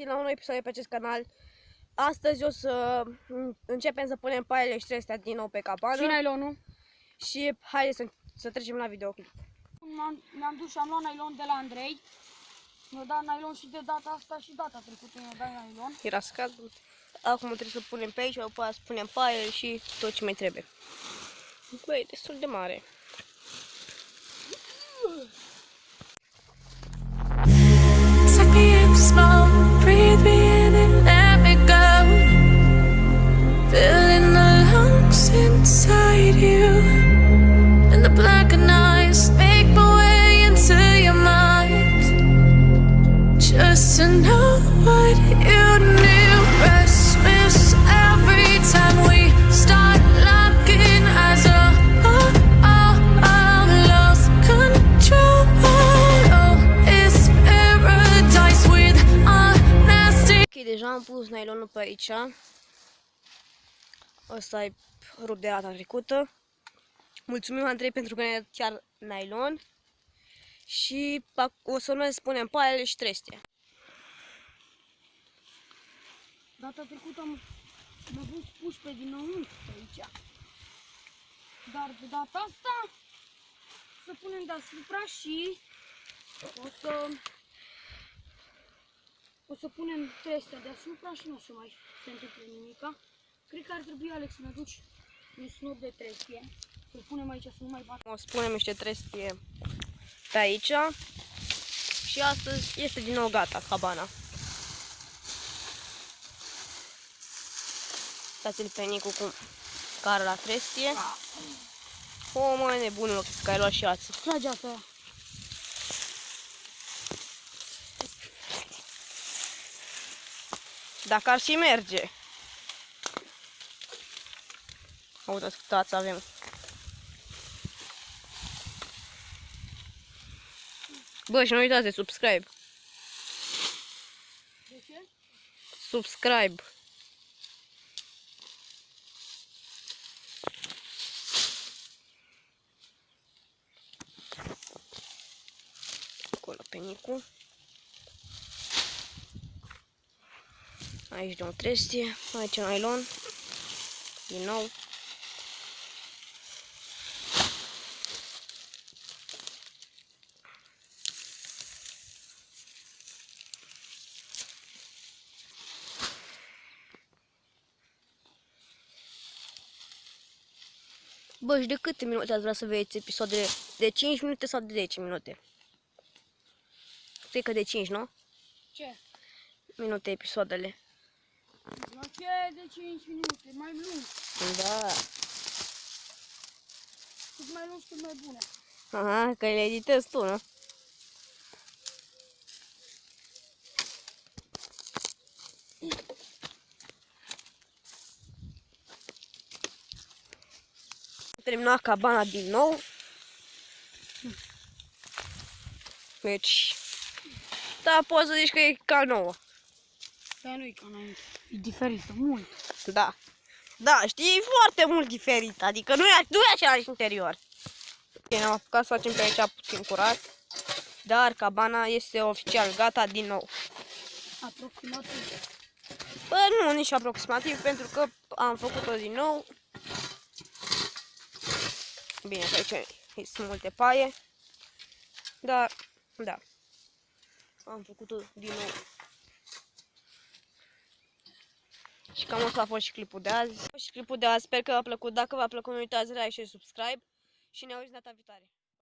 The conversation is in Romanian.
găsit la un nou episod pe acest canal. Astăzi o să începem să punem paiele și astea din nou pe cabană. Și nylonul. Și haideți să trecem la videoclip. Mi-am dus și am luat nylon de la Andrei. Mi-a dat nylon și de data asta și data trecută mi-a dat nylon. Era scadul. Acum trebuie să punem pe aici, după aceea să punem paiele și tot ce mai trebuie. Băi, e destul de mare. Inside you, and the blackened eyes make my way into your mind, just to know what you knew. Restless every time we start locking eyes. Lost control. Oh, it's paradise with honesty. Ok, deja am pus nylonul pe aici. Ăsta e rupt de data trecută. Mulțumim, Andrei, pentru că ne-a dat chiar nylon. Și o să noi spunem paiele și trestia. Data trecută am pus pușpe dinăuntru pe aici. Dar de data asta să punem deasupra și o să punem trestia deasupra și nu o să mai se întâmple nimica. Cred că ar trebui, Alex, să ne aduci un snop de trestie. Să-l punem aici să nu mai bată. O să punem niște trestie pe aici. Și astăzi este din nou gata cabana. Uitați-l pe Nicu cum cară la trestie. O, mă, nebunul, că ai luat și ață. Trage apă aia. Dacă ar și merge. Uitați câtă ață avem. Bă, și nu uitați de subscribe. De ce? Subscribe. Acolo pe Nicu. Aici de o trestie. Aici nylon. Din nou. Bă, și de câte minute ați vrea să vedeți episoadele? De 5 minute sau de 10 minute? Cred că de 5, nu? Ce? Minute episoadele. La ce de 5 minute? Mai lung. Da. Cât mai lung, cât mai bune. Aha, că le editezi tu, nu? Terminat cabana din nou. Deci, da, poți să zici că e ca nouă. Dar nu e ca înainte. E diferită, mult. Da. Da, știi, e foarte mult diferit. Adică nu e același interior. Ne-am apucat să facem pe aici puțin curat. Dar cabana este oficial gata din nou. Aproximativ. Bă, nu, nici aproximativ, pentru că am făcut-o din nou. Bine, că aici sunt multe paie. Dar, da. Am făcut-o din nou. Și cam asta a fost și clipul de azi. Sper că v-a plăcut. Dacă v-a plăcut, nu uitați like și subscribe. Și ne auzim data viitoare.